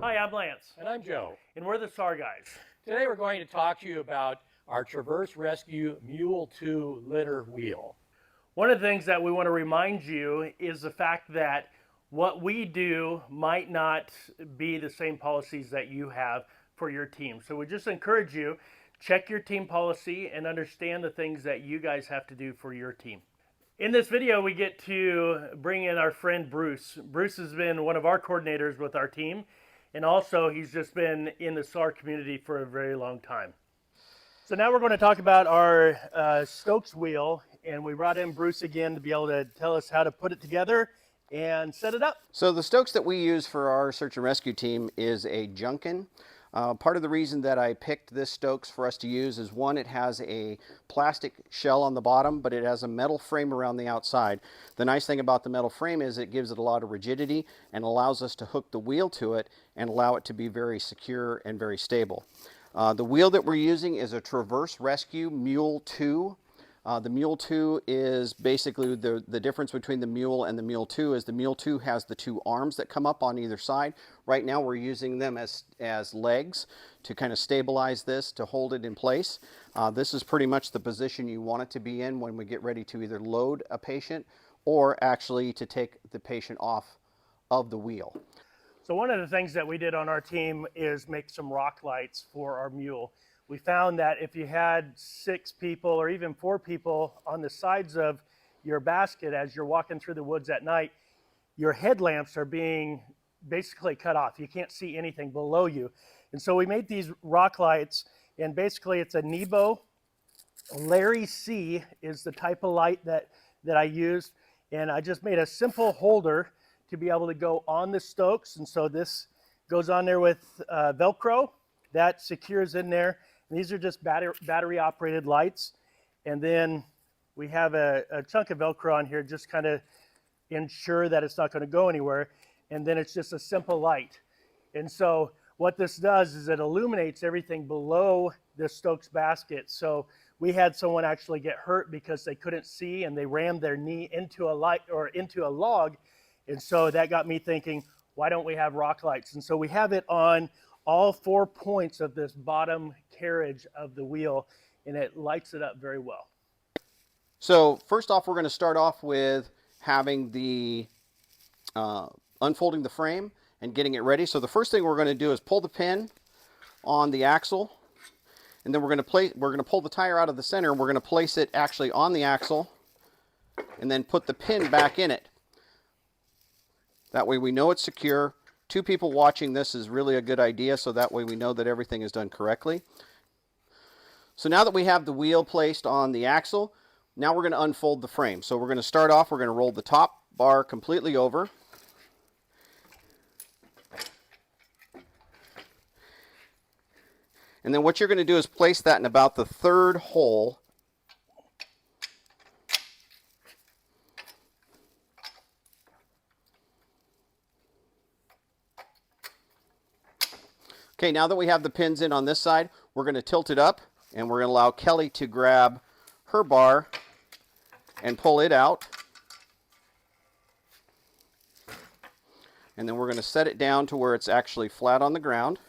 Hi, I'm Lance. And I'm Joe. And we're the SAR guys. Today we're going to talk to you about our Traverse Rescue Mule 2 litter wheel. One of the things that we want to remind you is the fact that what we do might not be the same policies that you have for your team. So we just encourage you, check your team policy and understand the things that you guys have to do for your team. In this video, we get to bring in our friend Bruce. Bruce has been one of our coordinators with our team, and also he's just been in the SAR community for a very long time. So now we're going to talk about our Stokes wheel, and we brought in Bruce again to be able to tell us how to put it together and set it up. So the Stokes that we use for our search and rescue team is a Junkin. Part of the reason that I picked this Stokes for us to use is, one, it has a plastic shell on the bottom, but it has a metal frame around the outside. The nice thing about the metal frame is it gives it a lot of rigidity and allows us to hook the wheel to it and allow it to be very secure and very stable. The wheel that we're using is a Traverse Rescue Mule 2. The Mule 2 is basically the difference between the Mule and the Mule 2 is the Mule 2 has the two arms that come up on either side. Right now we're using them as legs to kind of stabilize this, to hold it in place. This is pretty much the position you want it to be in when we get ready to either load a patient or actually to take the patient off of the wheel. So one of the things that we did on our team is make some rock lights for our Mule. We found that if you had 6 people or even 4 people on the sides of your basket as you're walking through the woods at night, your headlamps are being basically cut off. You can't see anything below you. And so we made these rock lights, and basically it's a Nebo. Larry C is the type of light that I used, and I just made a simple holder to be able to go on the Stokes. And so this goes on there with Velcro that secures in there. And these are just battery operated lights. And then we have a chunk of Velcro on here, just kind of ensure that it's not going to go anywhere. And then it's just a simple light. And so what this does is it illuminates everything below the Stokes basket. So we had someone actually get hurt because they couldn't see and they rammed their knee into a light or into a log. And so that got me thinking, why don't we have rock lights? And so we have it on all 4 points of this bottom carriage of the wheel, and it lights it up very well. So first off, we're going to start off with having the unfolding the frame and getting it ready. So the first thing we're going to do is pull the pin on the axle, and then we're going to pull the tire out of the center, and we're going to place it actually on the axle and then put the pin back in it. That way we know it's secure. 2 people watching this is really a good idea, so that way we know that everything is done correctly. So now that we have the wheel placed on the axle, now we're going to unfold the frame. So we're going to start off, we're going to roll the top bar completely over. And then what you're going to do is place that in about the 3rd hole . Okay, now that we have the pins in on this side, we're going to tilt it up, and we're going to allow Kelly to grab her bar and pull it out. And then we're going to set it down to where it's actually flat on the ground.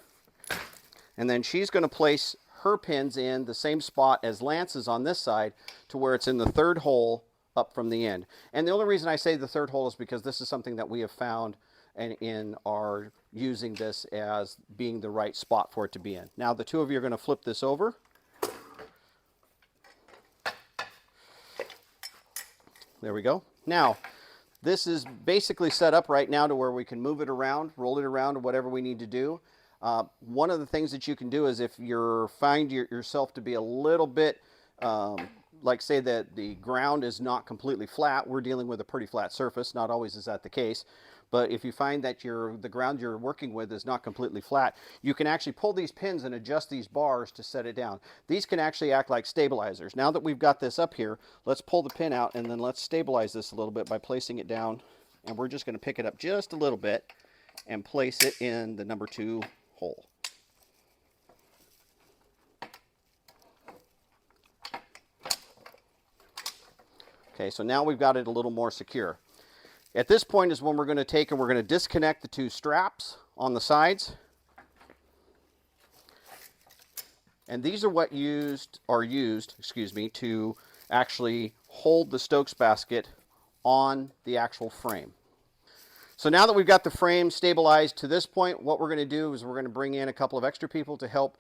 And then she's going to place her pins in the same spot as Lance's on this side to where it's in the 3rd hole up from the end. And the only reason I say the 3rd hole is because this is something that we have found and in our using this as being the right spot for it to be in. Now the 2 of you are going to flip this over. There we go. Now this is basically set up right now to where we can move it around, roll it around, or whatever we need to do. One of the things that you can do is if you find yourself to be a little bit like say that the ground is not completely flat, we're dealing with a pretty flat surface, not always is that the case. But if you find that the ground you're working with is not completely flat, you can actually pull these pins and adjust these bars to set it down. These can actually act like stabilizers. Now that we've got this up here, let's pull the pin out and then let's stabilize this a little bit by placing it down. And we're just going to pick it up just a little bit and place it in the number 2 hole. Okay, so now we've got it a little more secure. At this point is when we're going to take and we're going to disconnect the 2 straps on the sides. And these are what are used, to actually hold the Stokes basket on the actual frame. So now that we've got the frame stabilized to this point, what we're going to do is we're going to bring in a couple of extra people to help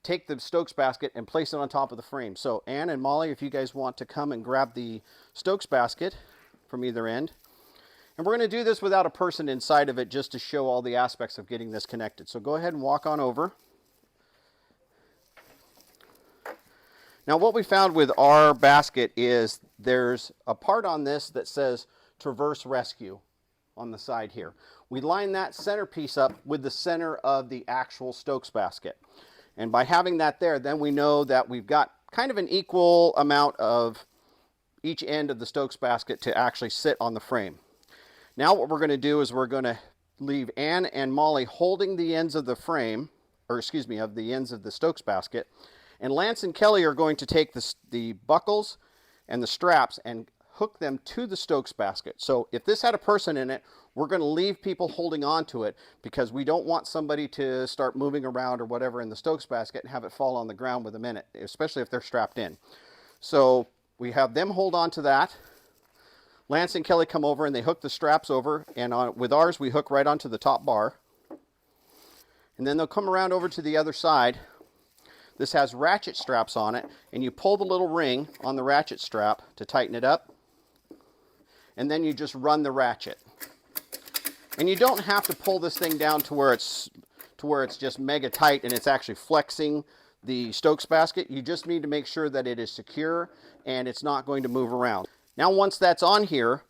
take the Stokes basket and place it on top of the frame. So Ann and Molly, if you guys want to come and grab the Stokes basket from either end. And we're going to do this without a person inside of it just to show all the aspects of getting this connected. So go ahead and walk on over. Now what we found with our basket is there's a part on this that says Traverse Rescue on the side here. We line that centerpiece up with the center of the actual Stokes basket. And by having that there, then we know that we've got kind of an equal amount of each end of the Stokes basket to actually sit on the frame. Now what we're going to do is we're going to leave Ann and Molly holding the ends of the frame, or excuse me, of the ends of the Stokes basket. And Lance and Kelly are going to take the buckles and the straps and hook them to the Stokes basket. So if this had a person in it, we're going to leave people holding on to it because we don't want somebody to start moving around or whatever in the Stokes basket and have it fall on the ground with a minute, especially if they're strapped in. So we have them hold on to that. Lance and Kelly come over and they hook the straps over, and with ours we hook right onto the top bar. And then they'll come around over to the other side. This has ratchet straps on it, and you pull the little ring on the ratchet strap to tighten it up, and then you just run the ratchet. And you don't have to pull this thing down to where it's just mega tight and it's actually flexing the Stokes basket. You just need to make sure that it is secure and it's not going to move around. Now once that's on here,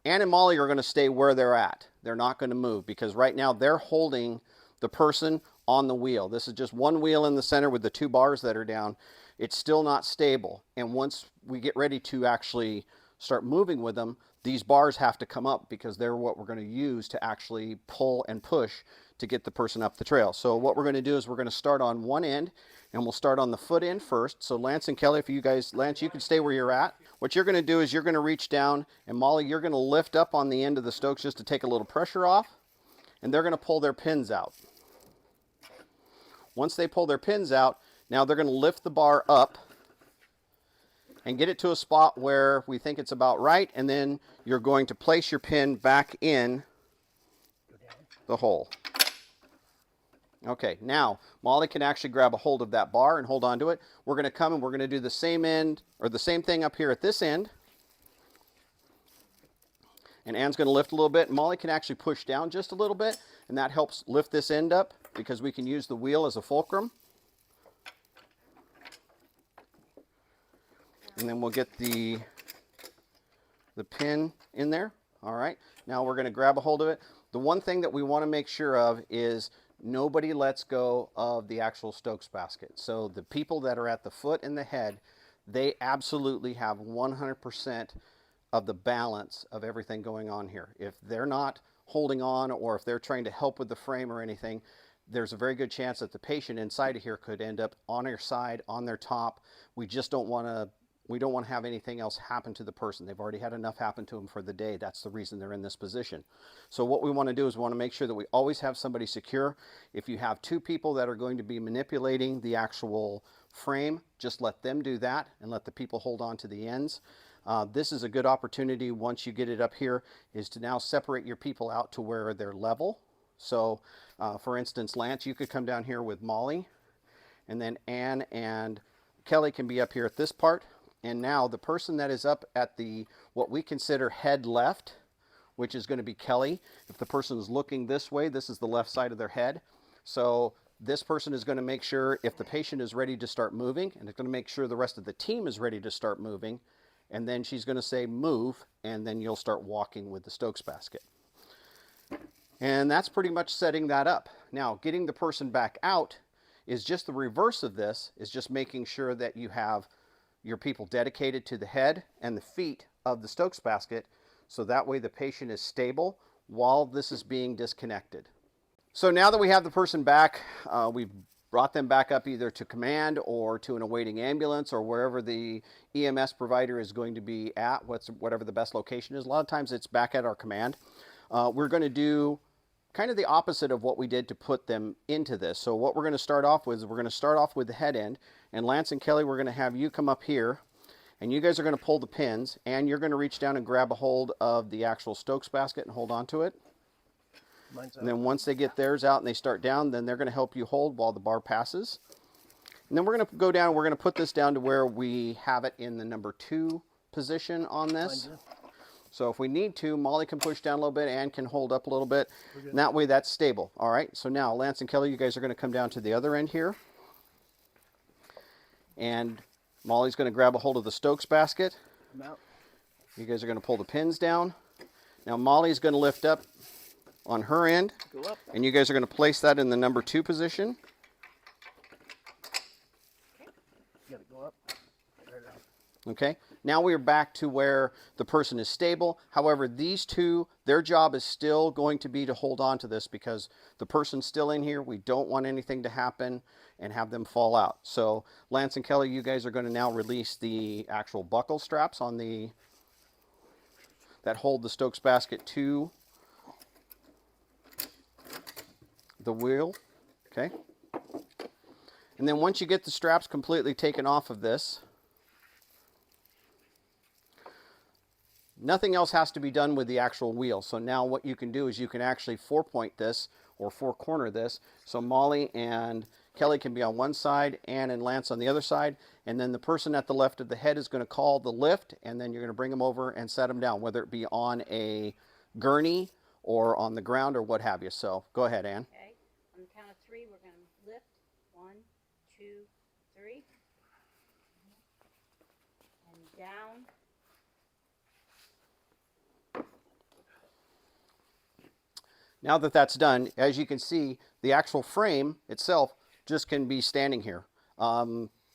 Ann and Molly are going to stay where they're at. They're not going to move because right now they're holding the person on the wheel. This is just one wheel in the center with the two bars that are down. It's still not stable. And once we get ready to actually start moving with them, these bars have to come up because they're what we're going to use to actually pull and push to get the person up the trail. So what we're going to do is we're going to start on one end, and we'll start on the foot end first. So Lance and Kelly, if you guys, Lance, you can stay where you're at. What you're going to do is you're going to reach down, and Molly, you're going to lift up on the end of the Stokes just to take a little pressure off, and they're going to pull their pins out. Once they pull their pins out, now they're going to lift the bar up and get it to a spot where we think it's about right, and then you're going to place your pin back in the hole. Okay, now Molly can actually grab a hold of that bar and hold on to it. We're going to come and we're going to do the same end, or the same thing up here at this end. And Ann's going to lift a little bit. Molly can actually push down just a little bit, and that helps lift this end up because we can use the wheel as a fulcrum. And then we'll get the pin in there. All right, now we're going to grab a hold of it. The one thing that we want to make sure of is nobody lets go of the actual Stokes basket. So the people that are at the foot and the head, they absolutely have 100% of the balance of everything going on here. If they're not holding on, or if they're trying to help with the frame or anything, there's a very good chance that the patient inside of here could end up on their side, on their top. We just don't want to have anything else happen to the person. They've already had enough happen to them for the day. That's the reason they're in this position. So what we want to do is we want to make sure that we always have somebody secure. If you have two people that are going to be manipulating the actual frame, just let them do that and let the people hold on to the ends. This is a good opportunity once you get it up here, is to now separate your people out to where they're level. So for instance, Lance, you could come down here with Molly, and then Ann and Kelly can be up here at this part. And now the person that is up at the, what we consider head left, which is going to be Kelly. If the person is looking this way, this is the left side of their head. So this person is going to make sure if the patient is ready to start moving, and it's going to make sure the rest of the team is ready to start moving. And then she's going to say move, and then you'll start walking with the Stokes basket. And that's pretty much setting that up. Now, getting the person back out is just the reverse of this, is just making sure that you have your people dedicated to the head and the feet of the Stokes basket, so that way the patient is stable while this is being disconnected. So now that we have the person back, we've brought them back up either to command or to an awaiting ambulance or wherever the EMS provider is going to be at, whatever the best location is. A lot of times it's back at our command. We're going to do kind of the opposite of what we did to put them into this. So what we're going to start off with is we're going to start off with the head end, and Lance and Kelly, we're going to have you come up here, and you guys are going to pull the pins, and you're going to reach down and grab a hold of the actual Stokes basket and hold on to it. And then once they get theirs out and they start down, then they're going to help you hold while the bar passes. And then we're going to go down, we're going to put this down to where we have it in the number 2 position on this. So if we need to, Molly can push down a little bit and can hold up a little bit. And that way that's stable. All right, so now Lance and Kelly, you guys are going to come down to the other end here. And Molly's going to grab a hold of the Stokes basket. You guys are going to pull the pins down. Now Molly's going to lift up on her end. And you guys are going to place that in the number 2 position. Okay, now we are back to where the person is stable. However, these two, their job is still going to be to hold on to this because the person's still in here. We don't want anything to happen and have them fall out. So Lance and Kelly, you guys are going to now release the actual buckle straps on the that hold the Stokes basket to the wheel. Okay, and then once you get the straps completely taken off of this, nothing else has to be done with the actual wheel. So now what you can do is you can actually 4-point this or 4-corner this. So Molly and Kelly can be on one side, Ann and Lance on the other side. And then the person at the left of the head is going to call the lift, and then you're going to bring them over and set them down, whether it be on a gurney or on the ground or what have you. So go ahead, Ann. Okay, on the count of 3, we're going to lift. 1, 2, 3. And down. Now that that's done, as you can see, the actual frame itself just can be standing here.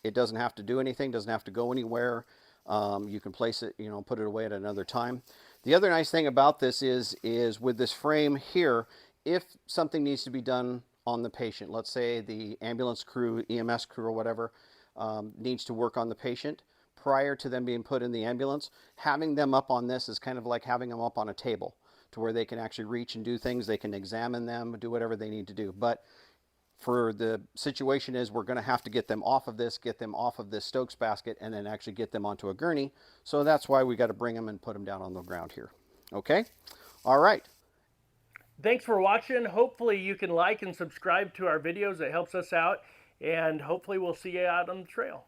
It doesn't have to do anything, doesn't have to go anywhere. You can place it, put it away at another time. The other nice thing about this is with this frame here, if something needs to be done on the patient, let's say the ambulance crew, EMS crew or whatever, needs to work on the patient prior to them being put in the ambulance, having them up on this is kind of like having them up on a table, to where they can actually reach and do things. They can examine them, do whatever they need to do. But for the situation is we're going to have to get them off of this Stokes basket, and then actually get them onto a gurney. So that's why we got to bring them and put them down on the ground here. Okay? All right. Thanks for watching. Hopefully you can like and subscribe to our videos. It helps us out. And hopefully we'll see you out on the trail.